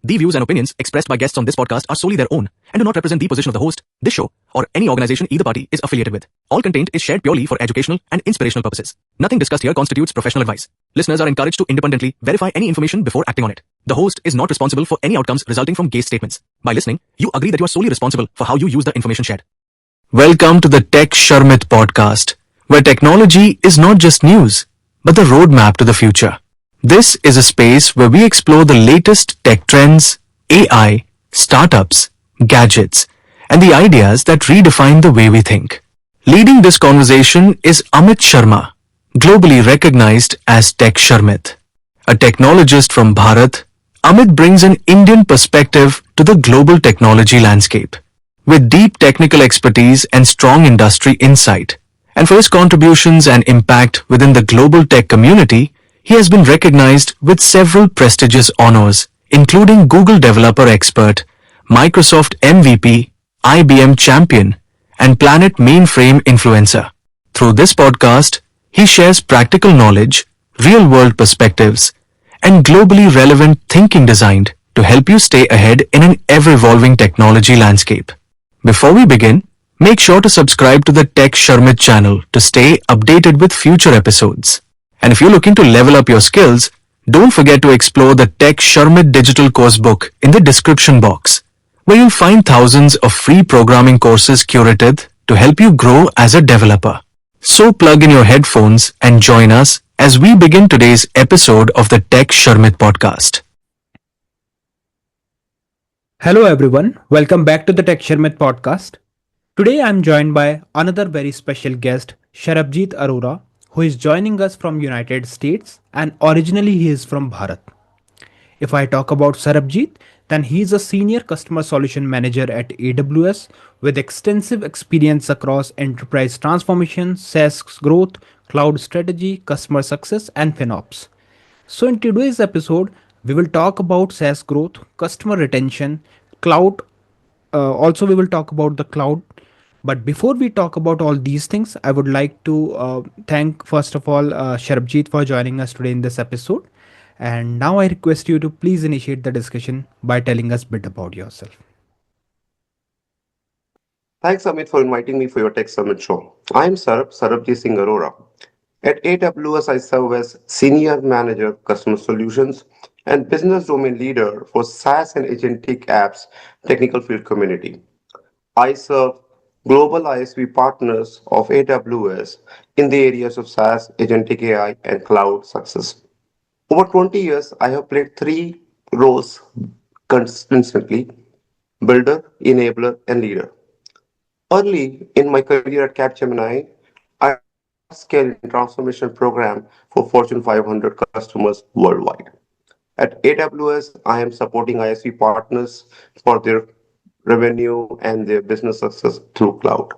The views and opinions expressed by guests on this podcast are solely their own and do not represent the position of the host, this show, or any organization either party is affiliated with. All content is shared purely for educational and inspirational purposes. Nothing discussed here constitutes professional advice. Listeners are encouraged to independently verify any information before acting on it. The host is not responsible for any outcomes resulting from guest statements. By listening, you agree that you are solely responsible for how you use the information shared. Welcome to the Tech Sharmit podcast, where technology is not just news, but the roadmap to the future. This is a space where we explore the latest tech trends, AI, startups, gadgets, and the ideas that redefine the way we think. Leading this conversation is Amit Sharma, globally recognized as Tech Sharmit. A technologist from Bharat, Amit brings an Indian perspective to the global technology landscape. With deep technical expertise and strong industry insight, and for his contributions and impact within the global tech community, he has been recognized with several prestigious honors, including Google Developer Expert, Microsoft MVP, IBM Champion, and Planet Mainframe Influencer. Through this podcast, he shares practical knowledge, real-world perspectives, and globally relevant thinking designed to help you stay ahead in an ever-evolving technology landscape. Before we begin, make sure to subscribe to the Tech Sharmit channel to stay updated with future episodes. And if you're looking to level up your skills, don't forget to explore the Tech Sharmit digital course book in the description box, where you'll find thousands of free programming courses curated to help you grow as a developer. So plug in your headphones and join us as we begin today's episode of the Tech Sharmit podcast. Hello everyone, welcome back to the Tech Sharmit podcast. Today I'm joined by another very special guest, Sarabjeet Arora, who is joining us from United States and originally he is from Bharat. If I talk about Sarabjeet, then he is a senior customer solution manager at AWS with extensive experience across enterprise transformation, SaaS growth, cloud strategy, customer success and FinOps. So in today's episode, we will talk about SaaS growth, customer retention, cloud. Also, we will talk about the cloud. But before we talk about all these things, I would like to thank first of all Sarabjeet for joining us today in this episode. And now I request you to please initiate the discussion by telling us a bit about yourself. Thanks, Amit, for inviting me for your Tech Summit show. I'm Sarabjeet Singh Arora. At AWS, I serve as Senior Manager, Customer Solutions, and Business Domain Leader for SaaS and Agentic Apps Technical Field Community. I serve global ISV partners of AWS in the areas of SaaS, Agentic AI, and cloud success. Over 20 years, I have played three roles consistently: builder, enabler, and leader. Early in my career at Capgemini, I scale transformation program for Fortune 500 customers worldwide. At AWS, I am supporting ISV partners for their revenue and their business success through cloud.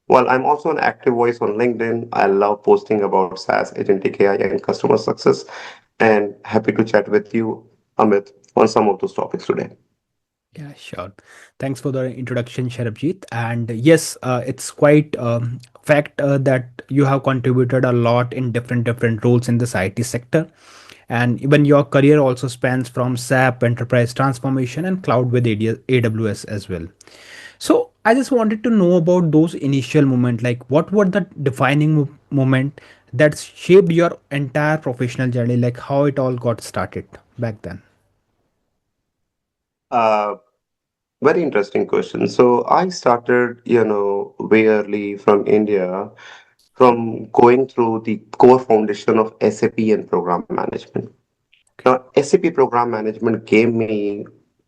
While I'm also an active voice on LinkedIn, I love posting about SaaS, agentic AI, and customer success, and happy to chat with you, Amit, on some of those topics today. Yeah, sure. Thanks for the introduction, Sarabjeet. And yes, it's quite fact that you have contributed a lot in different roles in this IT sector. And even your career also spans from SAP, enterprise transformation, and cloud with AWS as well. So I just wanted to know about those initial moments, like what were the defining moment that shaped your entire professional journey, like how it all got started back then. Uh, Very interesting question. So I started, way early from India, from going through the core foundation of SAP and program management. Now, SAP program management gave me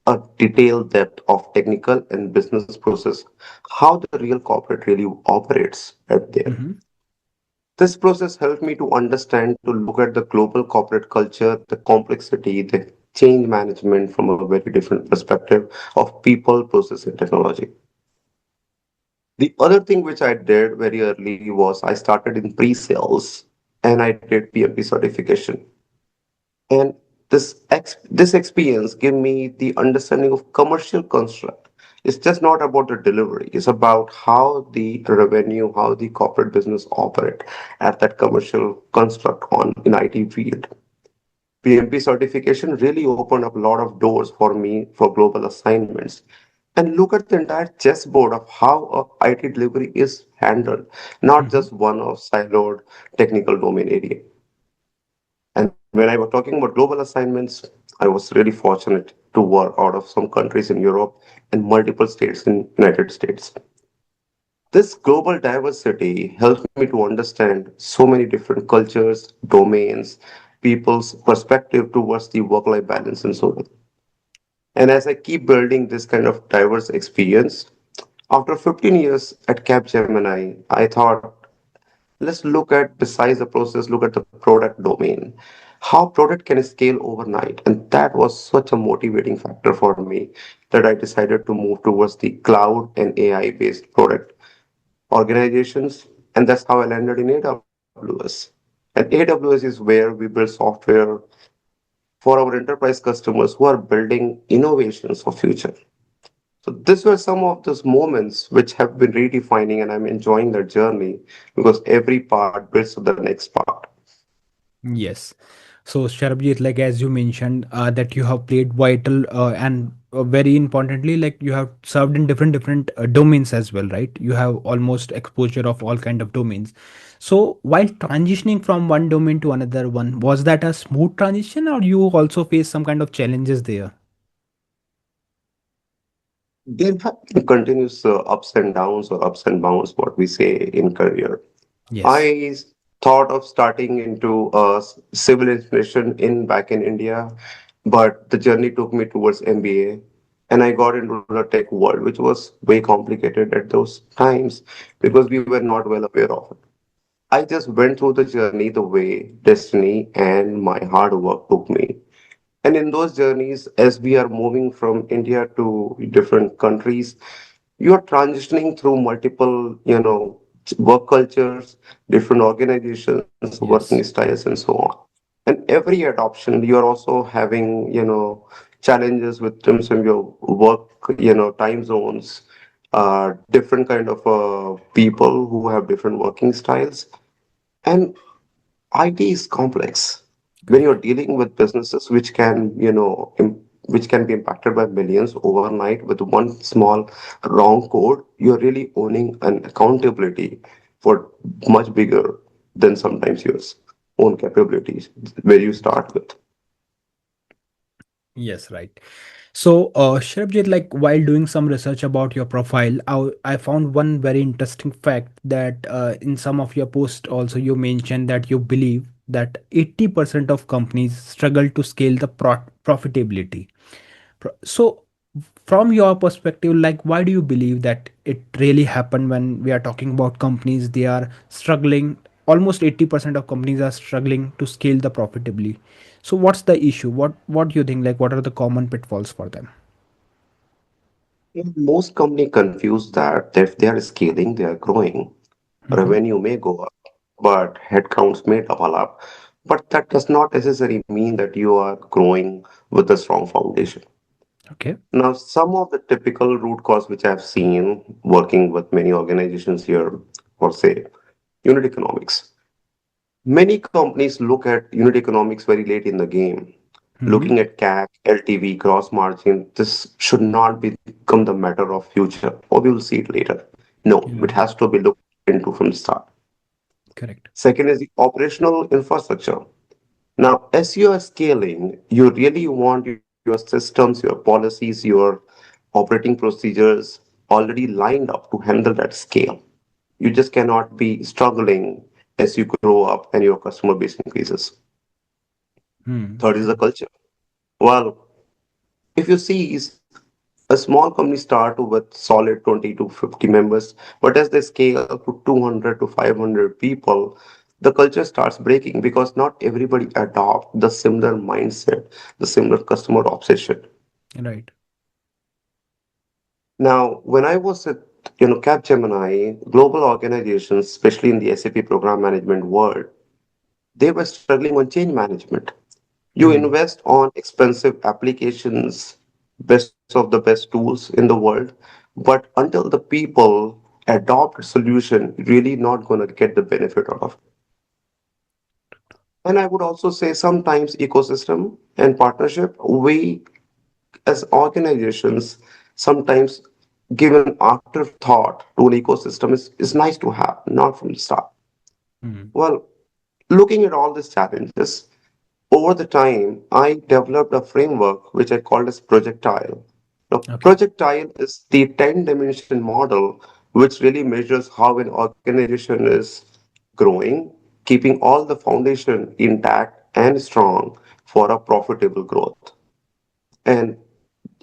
a detailed depth of technical and business process, how the real corporate really operates at there. Mm-hmm. This process helped me to understand, to look at the global corporate culture, the complexity, the change management from a very different perspective of people, process, and technology. The other thing which I did very early was I started in pre-sales and I did PMP certification. And this experience gave me the understanding of commercial construct. It's just not about the delivery. It's about how the revenue, how the corporate business operate at that commercial construct on in IT field. PMP certification really opened up a lot of doors for me for global assignments. And look at the entire chessboard of how a IT delivery is handled, not Mhm. just one of siloed technical domain area. And when I was talking about global assignments, I was really fortunate to work out of some countries in Europe and multiple states in United States. This global diversity helped me to understand so many different cultures, domains, people's perspective towards the work-life balance and so on. And as I keep building this kind of diverse experience, after 15 years at Capgemini, I thought, let's look at besides the process, look at the product domain. How product can scale overnight. And that was such a motivating factor for me that I decided to move towards the cloud and AI-based product organizations. And that's how I landed in AWS. And AWS is where we build software for our enterprise customers who are building innovations for future. So these were some of those moments which have been redefining, and I'm enjoying that journey because every part builds to the next part. Yes. So, Sharabjit, like as you mentioned, that you have played vital and very importantly, like you have served in different domains as well, right? You have almost exposure of all kind of domains. So, while transitioning from one domain to another one, was that a smooth transition, or you also face some kind of challenges there? There have been continuous ups and downs or ups and downs, what we say in career. Yes. I thought of starting into civil engineering in back in India, but the journey took me towards MBA, and I got into the tech world, which was way complicated at those times because we were not well aware of it. I just went through the journey the way destiny and my hard work took me. And in those journeys, as we are moving from India to different countries, you are transitioning through multiple, work cultures, different organizations, working Yes. styles, and so on. And every adoption, you are also having, challenges with terms of your work, time zones, different kind of people who have different working styles. And IT is complex. When you're Correct. dealing with businesses which can, which can be impacted by millions overnight with one small wrong code, you're really owning an accountability for much bigger than sometimes your own capabilities where you start with. Yes, right. So, Shrabjit, like while doing some research about your profile, I found one very interesting fact that in some of your posts also you mentioned that you believe that 80% of companies struggle to scale the profitability. So, from your perspective, like why do you believe that it really happened when we are talking about companies? They are struggling. Almost 80% of companies are struggling to scale the profitably. So, what's the issue? What do you think? Like, what are the common pitfalls for them? Most companies confuse that if they are scaling, they are growing. Mm-hmm. Revenue may go up, but headcounts may double up. But that does not necessarily mean that you are growing with a strong foundation. Okay. Now, some of the typical root cause which I've seen working with many organizations here, for say, unit economics. Many companies look at unit economics very late in the game, Mm-hmm. looking at CAC, LTV, gross margin. This should not become the matter of future, or we will see it later. No, it Right. has to be looked into from the start. Correct. Second is the operational infrastructure. Now, as you are scaling, you really want your systems, your policies, your operating procedures already lined up to handle that scale. You just cannot be struggling as you grow up and your customer base increases. Hmm. Third is the culture. Well, if you see, a small company start with solid 20 to 50 members, but as they scale to 200 to 500 people, the culture starts breaking because not everybody adopt the similar mindset, the similar customer obsession. Right. Now, when I was at Capgemini, global organizations, especially in the SAP program management world, they were struggling on change management. You Hmm. invest on expensive applications, best of the best tools in the world, but until the people adopt a solution, you're really not going to get the benefit out of it. And I would also say sometimes ecosystem and partnership, we as organizations sometimes give an afterthought to an ecosystem is nice to have, not from the start. Hmm. Well, looking at all these challenges, over the time, I developed a framework which I called as projectile. Now, Okay. projectile is the 10-dimension model which really measures how an organization is growing, keeping all the foundation intact and strong for a profitable growth. And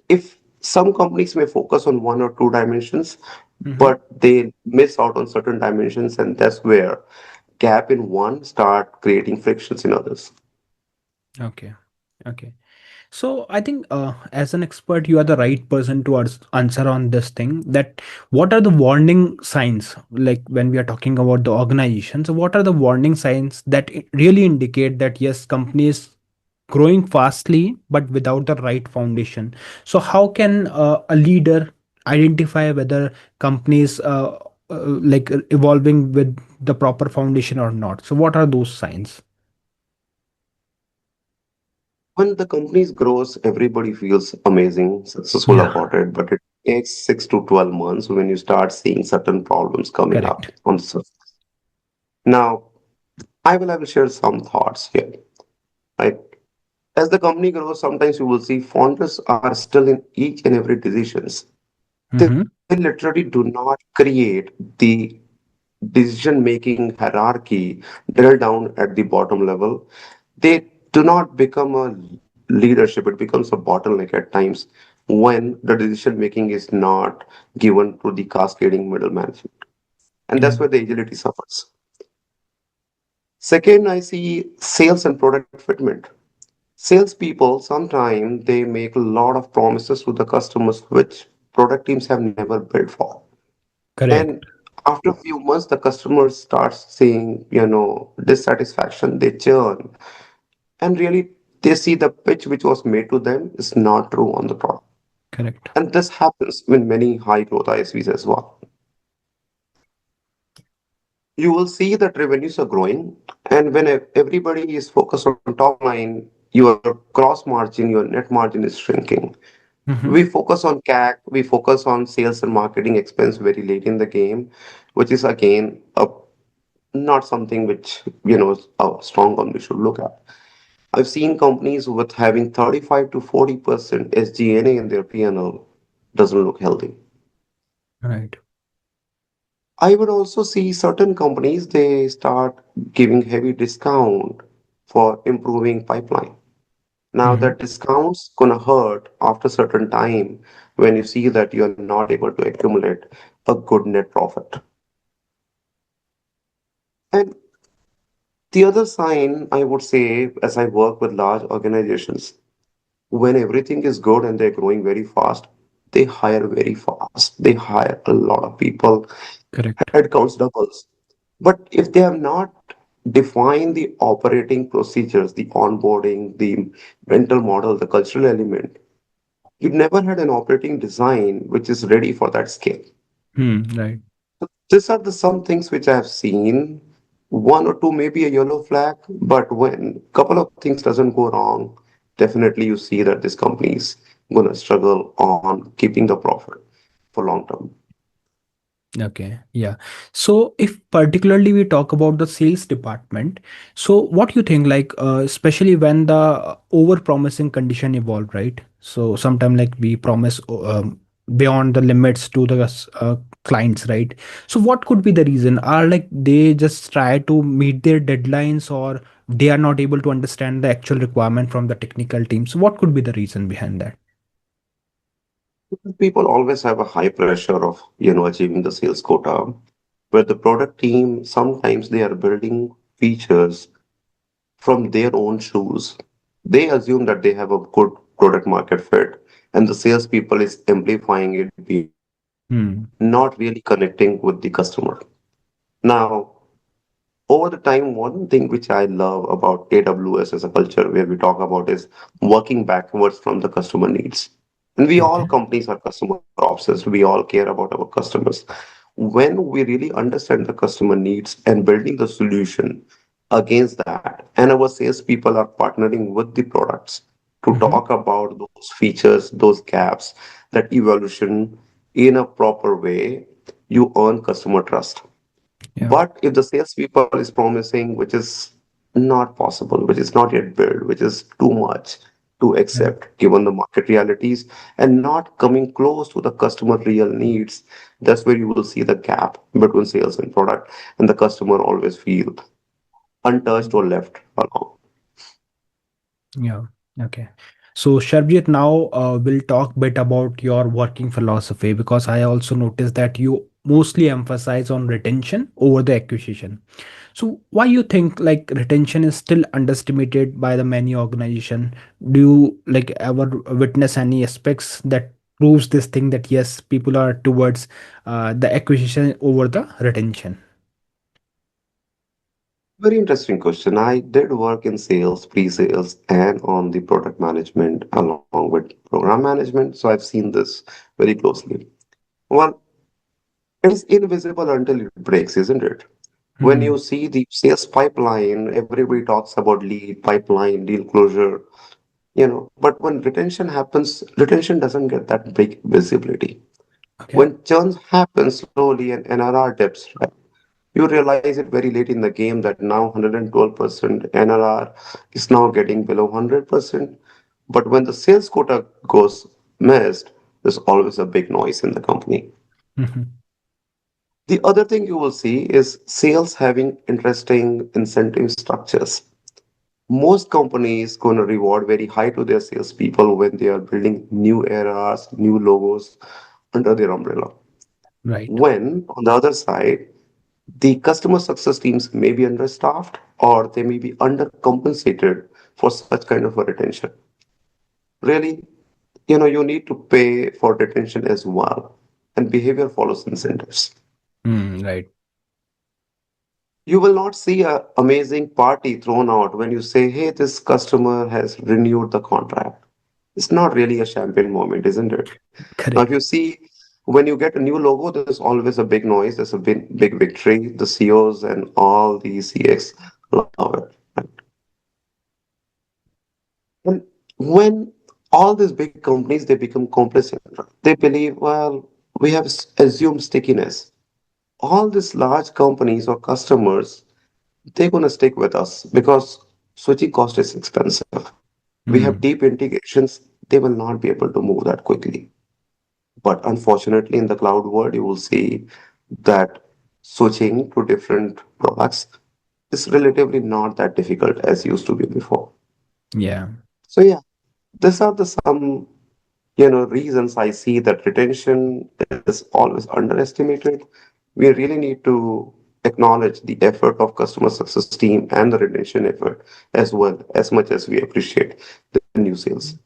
if some companies may focus on one or two dimensions, Mm-hmm. but they miss out on certain dimensions, and that's where gap in one start creating frictions in others. Okay. Okay. So I think, as an expert, you are the right person to answer on this thing. That what are the warning signs, like when we are talking about the organization? So what are the warning signs that really indicate that yes, company is growing fastly but without the right foundation? So how can a leader identify whether companies like evolving with the proper foundation or not? So what are those signs? When the companies grows, everybody feels amazing, successful Yeah. about it, but it takes 6 to 12 months when you start seeing certain problems coming up Correct. on the surface. Now, I will share some thoughts here. Right? As the company grows, sometimes you will see founders are still in each and every decisions. They Mm-hmm. literally do not create the decision-making hierarchy drill down at the bottom level. They do not become a leadership. It becomes a bottleneck at times when the decision-making is not given to the cascading middle management. And Yeah. that's where the agility suffers. Second, I see sales and product fitment. Salespeople sometimes they make a lot of promises to the customers which product teams have never built for. And Correct. after a few months, the customers start seeing, dissatisfaction, they churn, and really they see the pitch which was made to them is not true on the product. Correct. And this happens with many high growth ISVs as well. You will see that revenues are growing, and when everybody is focused on top line, your gross margin, your net margin is shrinking. We Mm-hmm. focus on CAC, we focus on sales and marketing expense very late in the game, which is again not something which a strong company should look at. I've seen companies with having 35 to 40% SG&A in their P&L doesn't look healthy. Right. I would also see certain companies they start giving heavy discount for improving pipeline. Now Mm-hmm. that discounts gonna hurt after certain time when you see that you're not able to accumulate a good net profit. And the other sign I would say as I work with large organizations, when everything is good and they're growing very fast, they hire very fast. They hire a lot of people, Correct. headcounts doubles. But if they have not defined the operating procedures, the onboarding, the mental model, the cultural element, you never had an operating design which is ready for that scale. Hmm. Right. These are the some things which I have seen. One or two maybe a yellow flag, but when a couple of things doesn't go wrong, definitely you see that this company is gonna struggle on keeping the profit for long term. Okay. Yeah. So if particularly we talk about the sales department, so what you think, like, especially when the over promising condition evolve, right? So sometime like we promise beyond the limits to the clients, right? So what could be the reason? Are like they just try to meet their deadlines, or they are not able to understand the actual requirement from the technical team? So what could be the reason behind that? People always have a high pressure of achieving the sales quota, where the product team sometimes they are building features from their own shoes. They assume that they have a good product market fit, and the salespeople is amplifying it beyond, Hmm. not really connecting with the customer. Now, over the time, one thing which I love about AWS as a culture, where we talk about is working backwards from the customer needs. And we all Okay. companies are customer obsessed. We all care about our customers. When we really understand the customer needs and building the solution, against that. And our salespeople are partnering with the products to Hmm. talk about those features, those gaps, that evolution in a proper way. You earn customer trust. Yeah. But if the salespeople is promising, which is not possible, which is not yet built, which is too much to Yeah. accept given the market realities, and not coming close to the customer real needs, that's where you will see the gap between sales and product, and the customer always feel untouched or left alone. Yeah. Okay. So, Sharbjit, now we'll talk bit about your working philosophy because I also noticed that you mostly emphasize on retention over the acquisition. So, why you think like retention is still underestimated by the many organization? Do you like ever witness any aspects that proves this thing that yes, people are towards the acquisition over the retention? Very interesting question. I did work in sales, pre-sales, and on the product management along with program management, so I've seen this very closely. One, it is invisible until it breaks, isn't it? When you Hmm. see the sales pipeline, everybody talks about lead, pipeline, deal closure, but when retention happens, retention doesn't get that big visibility. Okay. When churn happens slowly and NRR dips, right, you realize it very late in the game that now 112% NRR is now getting below 100%. But when the sales quota goes missed, there's always a big noise in the company. Hmm. The other thing you will see is sales having interesting incentive structures. Most companies going to reward very high to their salespeople when they are building new eras, new logos under their umbrella. Right. When, on the other side, the customer success teams may be understaffed or they may be undercompensated for such kind of a retention. Really, you need to pay for retention as well, and behavior follows incentives. Right. You will not see a amazing party thrown out when you say, hey, this customer has renewed the contract. It's not really a champagne moment, isn't it? Now, if Correct. you see, when you get a new logo, there's always a big noise, there's a big victory. The CEOs and all the CX love it. And when all these big companies, they become complacent, right? They believe, well, we have assumed stickiness. All these large companies or customers, they're going to stick with us because switching cost is expensive. We have Hmm. deep integrations, they will not be able to move that quickly. But unfortunately, in the cloud world, you will see that switching to different products is relatively not that difficult as used to be before. Yeah. So yeah, these are the some reasons I see that retention is always underestimated. We really need to acknowledge the effort of customer success team and the retention effort as well, as much as we appreciate the new sales.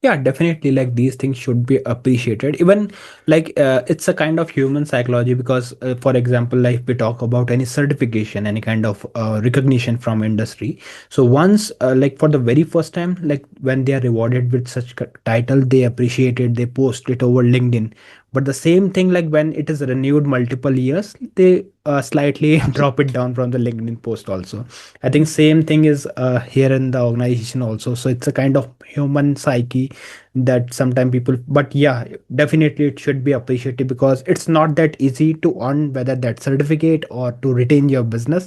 Yeah, definitely, like these things should be appreciated. Even like it's a kind of human psychology because for example, like we talk about any certification, any kind of recognition from industry. So once like for the very first time, like when they are rewarded with such title, they appreciate it, they post it over LinkedIn. But the same thing, like when it is renewed multiple years, they slightly drop it down from the LinkedIn post also. I think same thing is here in the organization also. So it's a kind of human psyche that sometimes people, but yeah, definitely it should be appreciated because it's not that easy to earn whether that certificate or to retain your business.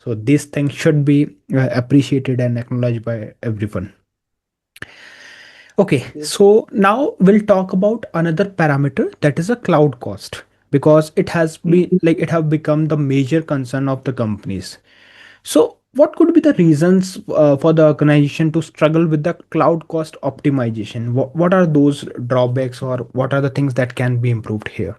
So these things should be appreciated and acknowledged by everyone. Okay, Yes. so now we'll talk about another parameter that is a cloud cost because it has been like it have become the major concern of the companies. So, what could be the reasons for the organization to struggle with the cloud cost optimization? What are those drawbacks or what are the things that can be improved here?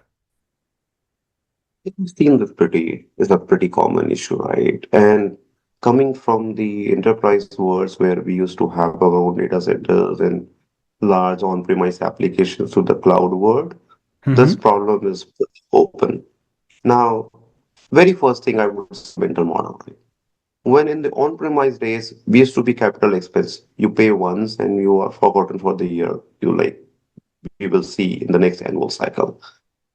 I've seen this pretty is a pretty common issue, right? And coming from the enterprise worlds where we used to have our own data centers and large on-premise applications to the cloud world, this Mm-hmm. problem is open. Now, very first thing I would say mental model. When in the on-premise days, we used to be capital expense. You pay once and you are forgotten for the year. You like we will see in the next annual cycle.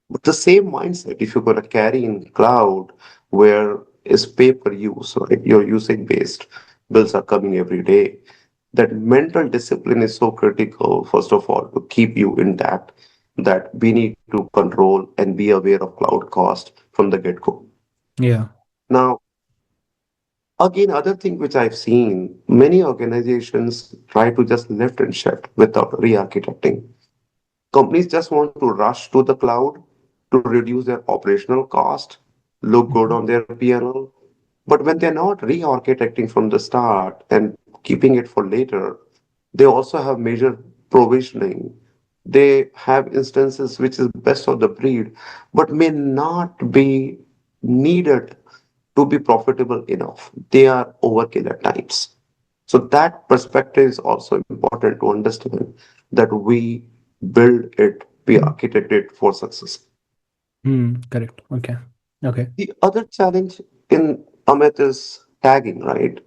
But the same mindset, if you're going to carry in cloud, where is pay per use, right? Your usage based bills are coming every day. That mental discipline is so critical, first of all, to keep you intact, that we need to control and be aware of cloud cost from the get go. Yeah. Now, again, other thing which I've seen, many organizations try to just lift and shift without re-architecting. Companies just want to rush to the cloud to reduce their operational cost, look good Mhm. on their P&L. But when they're not re-architecting from the start and keeping it for later, they also have major provisioning. They have instances which is best of the breed, but may not be needed to be profitable enough. They are overkill at times. So that perspective is also important to understand that we build it, we architect it for success. Correct. Okay. Okay. The other challenge in Amit is tagging, right?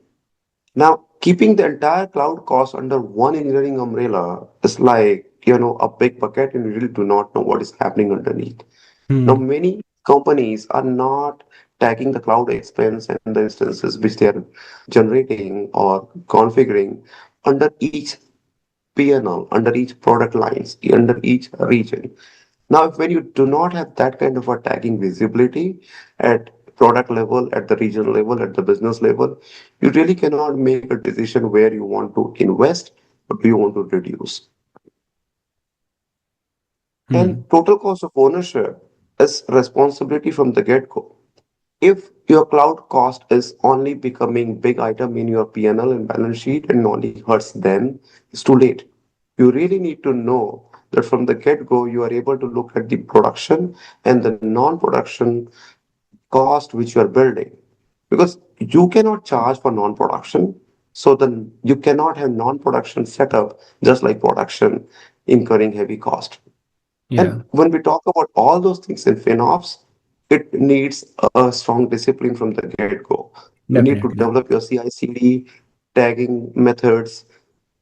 Now, keeping the entire cloud cost under one engineering umbrella is like, a big bucket and you really do not know what is happening underneath. Now, Hmm. many companies are not tagging the cloud expense and the instances which they are generating or configuring under each P&L, under each product lines, under each region. Now, when you do not have that kind of a tagging visibility at product level, at the regional level, at the business level, you really cannot make a decision where you want to invest or do you want to reduce. Hmm. And total cost of ownership is responsibility from the get-go. If your cloud cost is only becoming big item in your P&L and balance sheet and only hurts then, it's too late. You really need to know that from the get-go, you are able to look at the production and the non-production cost which you are building. Because you cannot charge for non-production, so then you cannot have non-production setup just like production incurring heavy cost. Yeah. And when we talk about all those things in FinOps, it needs a strong discipline from the get-go. You need to Definitely. develop your CI/CD tagging methods,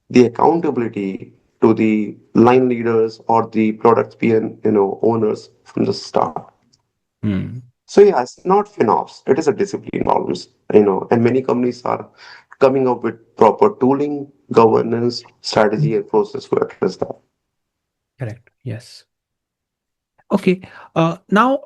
the accountability to the line leaders or the product PN, owners from the start. Hmm. So yeah, it's not FinOps. It is a discipline problems, and many companies are coming up with proper tooling, governance, strategy, and process to address that. Correct. Yes. Okay. Now,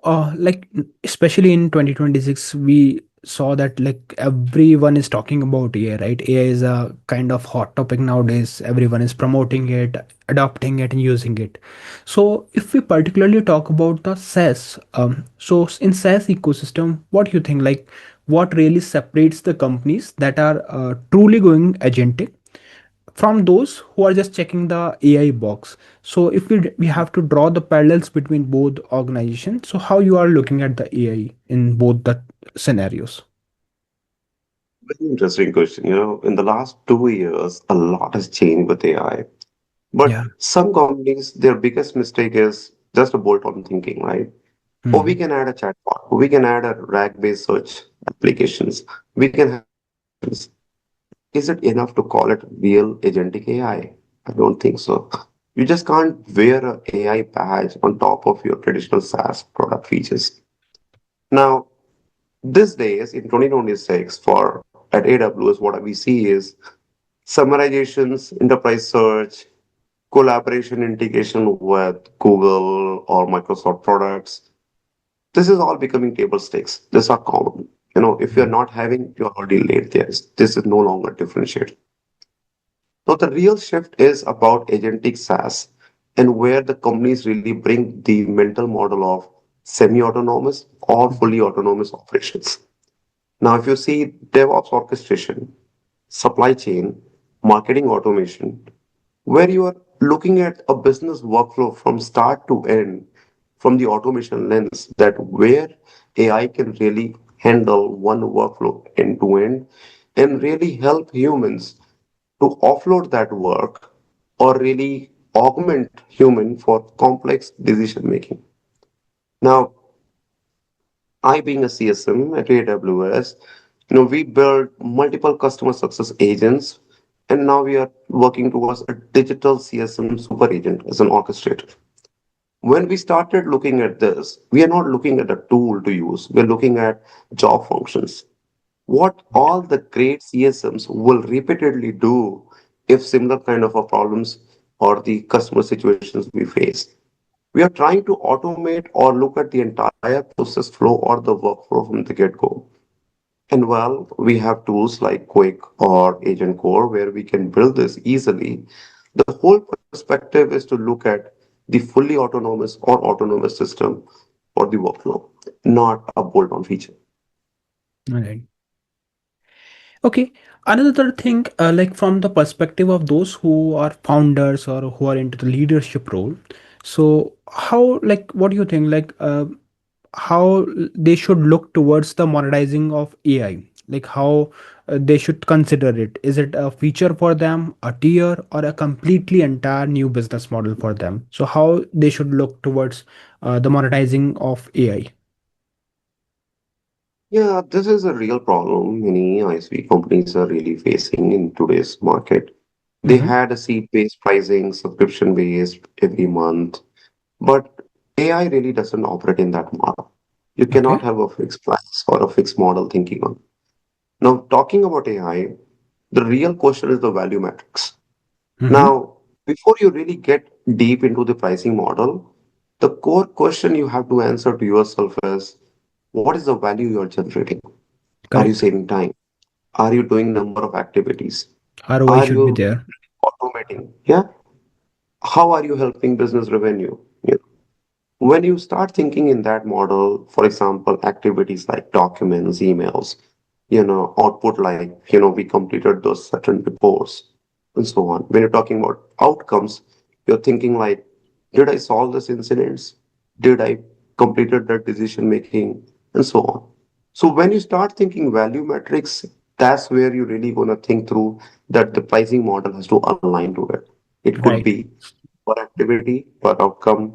especially in 2026, we saw that like everyone is talking about AI, right? AI is a kind of hot topic nowadays. Everyone is promoting it, adopting it, and using it. So, if we particularly talk about the SaaS, in SaaS ecosystem, what do you think? Like, what really separates the companies that are truly going agentic from those who are just checking the AI box? So if we have to draw the parallels between both organizations, so how you are looking at the AI in both the scenarios? Very interesting question. In the last 2 years, a lot has changed with AI. But Yeah. some companies, their biggest mistake is just a bolt-on thinking, right? Or we Hmm. can add a chatbot, or we can add a RAG-based search applications. We can have recommendations. Is it enough to call it real agentic AI? I don't think so. You just can't wear a AI badge on top of your traditional SaaS product features. Now, these days in 2026, for at AWS, what we see is summarizations, enterprise search, collaboration integration with Google or Microsoft products. This is all becoming table stakes. These are common. If you're Hmm. not having, you're already late there. This is no longer differentiated. So the real shift is about agentic SaaS and where the companies really bring the mental model of semi-autonomous or fully autonomous operations. Now, if you see DevOps orchestration, supply chain, marketing automation, where you are looking at a business workflow from start to end from the automation lens, that where AI can really handle one workflow end to end and really help humans to offload that work or really augment human for complex decision making. Now, I being a CSM at AWS, we built multiple customer success agents, and now we are working towards a digital CSM super agent as an orchestrator. When we started looking at this, we are not looking at a tool to use, we're looking at job functions. What Right. all the great CSMs will repeatedly do if similar kind of a problems or the customer situations we face. We are trying to automate or look at the entire process flow or the workflow from the get-go. And well, we have tools like Quick or Agent Core where we can build this easily. The whole perspective is to look at the fully autonomous or autonomous system for the workflow, not a bolt-on feature. All right. Okay. Another thing, like from the perspective of those who are founders or who are into the leadership role, so how, like, what do you think, like, how they should look towards the monetizing of AI? Like, how they should consider it? Is it a feature for them, a tier, or a completely entire new business model for them? So, how they should look towards the monetizing of AI? Yeah, this is a real problem many ISV companies are really facing in today's market. They Mm-hmm. had a seat-based pricing, subscription-based every month, but AI really doesn't operate in that model. You Okay. cannot have a fixed price or a fixed model thinking on. Now, talking about AI, the real question is the value metrics. Mm-hmm. Now, before you really get deep into the pricing model, the core question you have to answer to yourself is what is the value you are generating? Are you Correct. saving time? Are you doing number of activities? ROI Are should be you there. automating? Yeah. How are you helping business revenue? Yeah. When you start thinking in that model, for example, activities like documents, emails, output like, we completed those certain reports and so on. When you're talking about outcomes, you're thinking like, did I solve this incidents? Did I completed that decision making and so on. So when you start thinking value metrics, that's where you're really going to think through that the pricing model has to align to it. It could Right. be per activity, per outcome,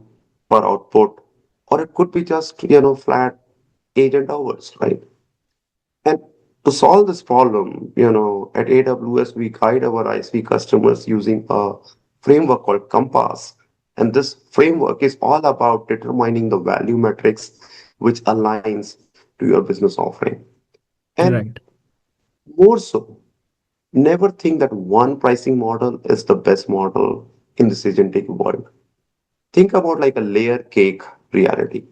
per output, or it could be just, flat agent hours, right? And to solve this problem, at AWS, we guide our ISV customers using a framework called Compass. And this framework is all about determining the value metrics which aligns to your business offering. And Right. more so, never think that one pricing model is the best model in this agentic world. Think about like a layer cake reality.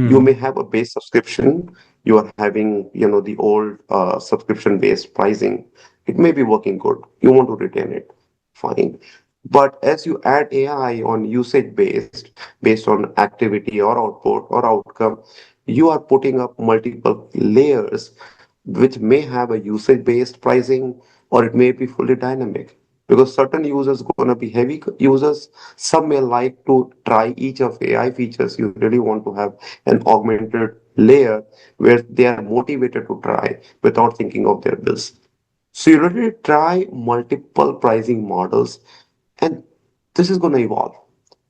You Hmm. may have a base subscription. You are having, the old subscription-based pricing. It may be working good. You want to retain it. Fine. But as you add AI on usage-based, based on activity or output or outcome, you are putting up multiple layers, which may have a usage-based pricing or it may be fully dynamic because certain users going to be heavy users. Some may like to try each of AI features. You really want to have an augmented layer where they are motivated to try without thinking of their bills. So you really try multiple pricing models, and this is going to evolve.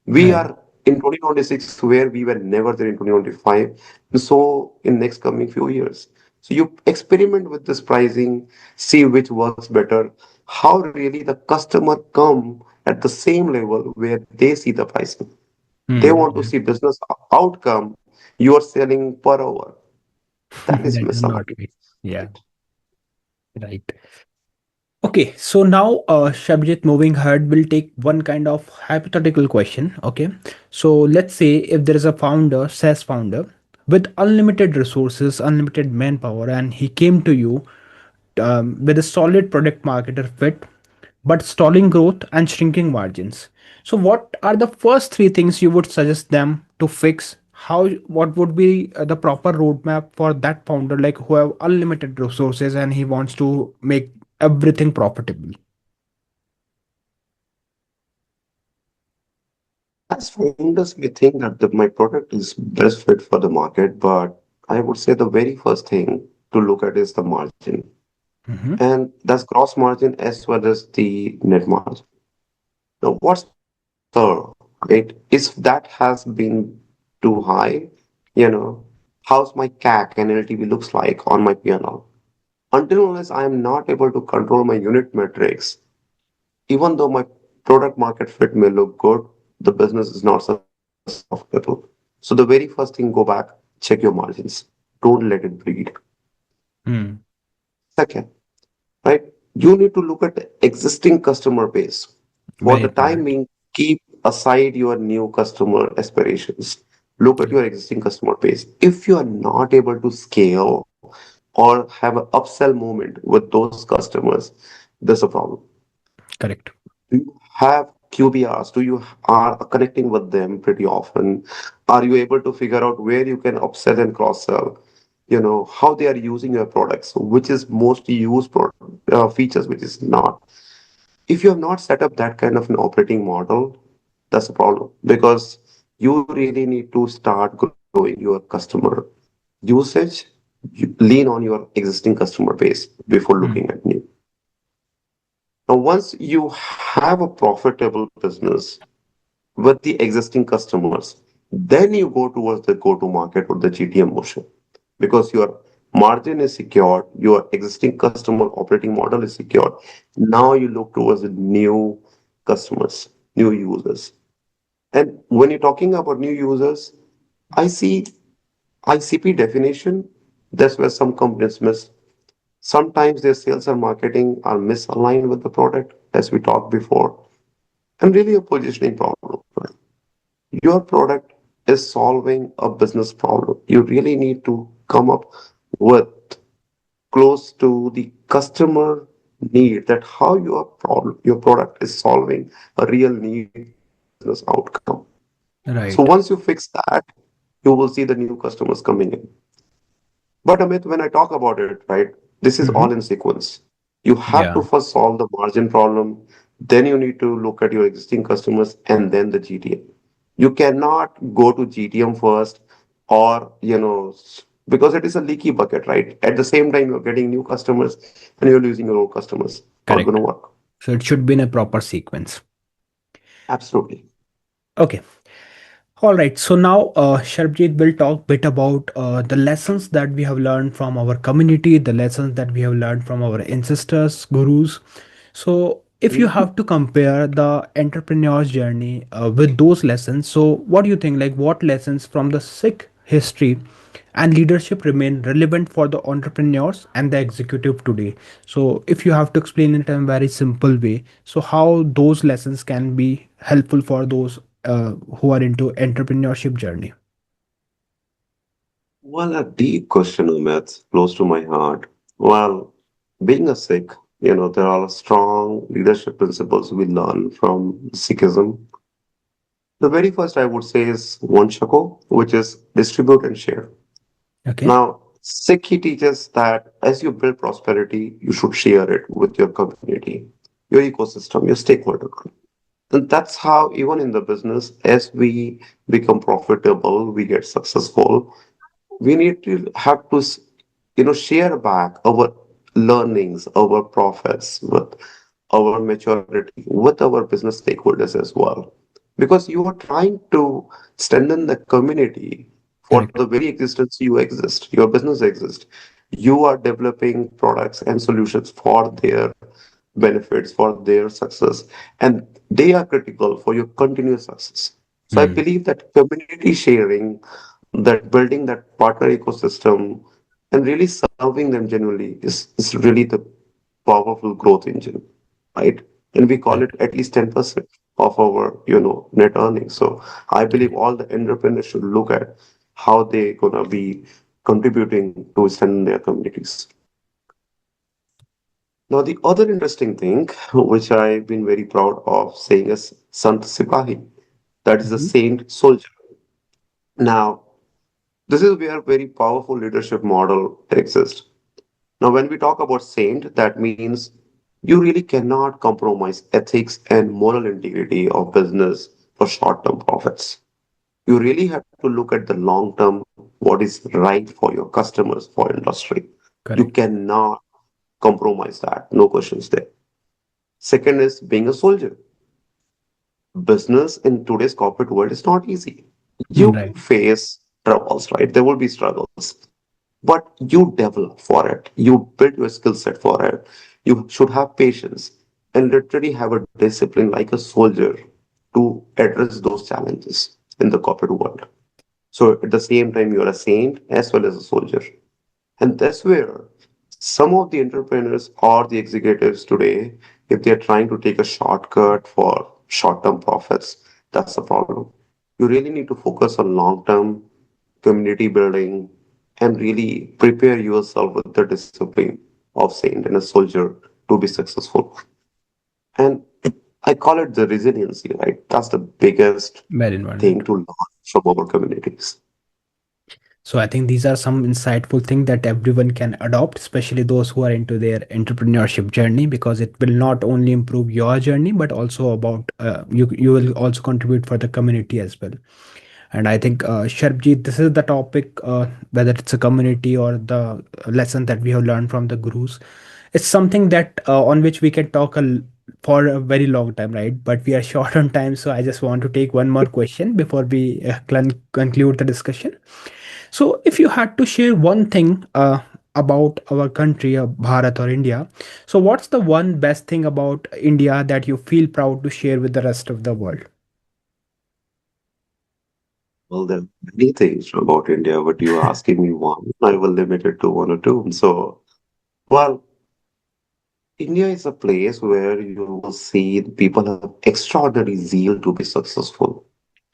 We Right. are in 2026 where we were never there in 2025, and so in next coming few years. So you experiment with this pricing, see which works better, how really the customer come at the same level where they see the pricing. They Hmm. want to see business outcome. You are selling per hour. That is That is not misaligned. right. Yeah. Right. Okay, so now, Shabjit, moving ahead, we'll take one kind of hypothetical question. Okay, so let's say if there is a founder, SaaS founder, with unlimited resources, unlimited manpower, and he came to you with a solid product marketer fit, but stalling growth and shrinking margins. So, what are the first three things you would suggest them to fix? How, what would be the proper roadmap for that founder, like who have unlimited resources and he wants to make everything profitable? As founders may think that my product is best fit for the market, but I would say the very first thing to look at is the margin. Hmm. And that's gross margin as well as the net margin. Now, what's the concern, right? If that has been too high, how's my CAC and LTV looks like on my P&L? Until unless I am not able to control my unit metrics, even though my product market fit may look good, the business is not sustainable. profitable. So the very first thing, go back, check your margins. Don't let it bleed. Hmm. Second, right? You need to look at the existing customer base. For Very the time important. being, keep aside your new customer aspirations. Look at Correct. your existing customer base. If you are not able to scale or have an upsell moment with those customers, there's a problem. Correct. Do you have QBRs? Do you are connecting with them pretty often? Are you able to figure out where you can upsell and cross sell? You know how they are using your products, which is most used features, which is not. If you have not set up that kind of an operating model, that's a problem because you really need to start growing your customer usage. You lean on your existing customer base before Hmm. looking at new. Now, once you have a profitable business with the existing customers, then you go towards the go to market or the GTM motion because your margin is secured, your existing customer operating model is secured. Now you look towards the new customers, new users. And when you're talking about new users, I see ICP definition. That's where some companies miss. Sometimes their sales and marketing are misaligned with the product, as we talked before, and really a positioning problem. Your product is solving a business problem. You really need to come up with close to the customer need that how your problem, your product is solving a real need, business outcome. So Right. once you fix that, you will see the new customers coming in. But Amit, when I talk about it, right, this is Hmm. all in sequence. You have to Yeah. first solve the margin problem, then you need to look at your existing customers and then the GTM. You cannot go to GTM first or, because it is a leaky bucket, right? At the same time, you're getting new customers and you're losing your old customers. Not going Correct. to work. So it should be in a proper sequence. Absolutely. Okay. All right. So now, Sharbjeet will talk bit about the lessons that we have learned from our community, the lessons that we have learned from our ancestors, gurus. So if you Mhm. have to compare the entrepreneur's journey with those lessons, so what do you think? Like, what lessons from the Sikh history and leadership remain relevant for the entrepreneurs and the executive today? So if you have to explain it in a very simple way, so how those lessons can be helpful for those who are into entrepreneurship journey. Well, a deep question, Umit, close to my heart. Well, being a Sikh, there are strong leadership principles we learn from Sikhism. The very first I would say is one shako, which is distribute and share. Okay. Now, Sikh he teaches that as you build prosperity, you should share it with your community, your ecosystem, your stakeholder. And that's how, even in the business, as we become profitable, we get successful, we need to have to share back our learnings, our profits with our maturity with our business stakeholders as well, because you are trying to strengthen the community. For the Correct. very existence you exist, your business exists, you are developing products and solutions for their benefits, for their success, and they are critical for your continuous success. So I Hmm. believe that community sharing, that building that partner ecosystem and really serving them genuinely is really the powerful growth engine, right? And we call it Correct. at least 10% of our, net earnings. So I believe all the entrepreneurs should look at how they gonna be contributing to strengthen their communities. Now, the other interesting thing, which I've been very proud of saying, is Sant Sipahi, that is a Mhm. saint soldier. Now, this is where very powerful leadership model exists. Now, when we talk about saint, that means you really cannot compromise ethics and moral integrity of business for short-term profits. You really have to look at the long term, what is right for your customers, for industry. You Correct. cannot compromise that. No questions there. Second is being a soldier. Business in today's corporate world is not easy. You Right. face troubles, right? There will be struggles, but you develop for it. You build your skill set for it. You should have patience and literally have a discipline like a soldier to address those challenges. in the corporate world. So at the same time, you're a saint as well as a soldier. And that's where some of the entrepreneurs or the executives today, if they're trying to take a shortcut for short term profits, that's the problem. You really need to focus on long term community building and really prepare yourself with the discipline of saint and a soldier to be successful. And I call it the resiliency, right? That's the biggest Very thing important. to learn from our communities. So I think these are some insightful things that everyone can adopt, especially those who are into their entrepreneurship journey, because it will not only improve your journey, but also about you. You will also contribute for the community as well. And I think, Sharbjeet, this is the topic, whether it's a community or the lesson that we have learned from the gurus. It's something that on which we can talk for a very long time, right? But we are short on time, so I just want to take one more question before we conclude the discussion. So, if you had to share one thing about our country, Bharat or India, so what's the one best thing about India that you feel proud to share with the rest of the world? Well, there are many things about India, but you are asking me one. I will limit it to one or two. So, well, India is a place where you will see the people have extraordinary zeal to be successful.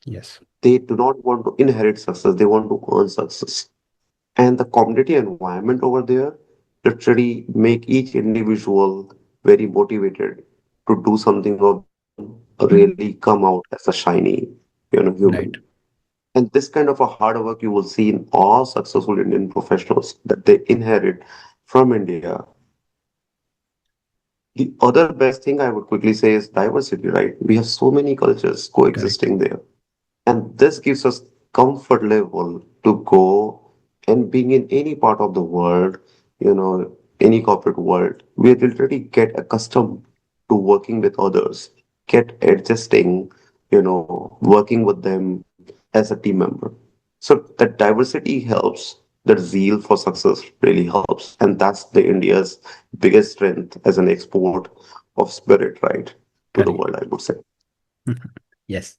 Yes, They do not want to inherit success, they want to earn success. And the community environment over there literally make each individual very motivated to do something of their own, really come out as a shiny, human. right. And this kind of a hard work you will see in all successful Indian professionals that they inherit from India. The other best thing I would quickly say is diversity, right? We have so many cultures Correct. coexisting there. And this gives us comfort level to go and being in any part of the world, any corporate world, we literally get accustomed to working with others, get adjusting, working with them as a team member. So that diversity helps, that zeal for success really helps. And that's the India's biggest strength as an export of spirit, right, to the Correct. world, I would say. Yes.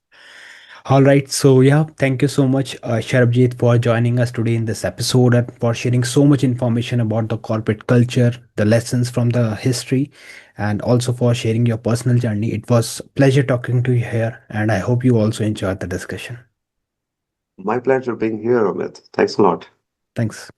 All right. So, yeah, thank you so much, Sharabjeet, for joining us today in this episode and for sharing so much information about the corporate culture, the lessons from the history, and also for sharing your personal journey. It was a pleasure talking to you here, and I hope you also enjoyed the discussion. My pleasure being here, Amit. Thanks a lot. Thanks.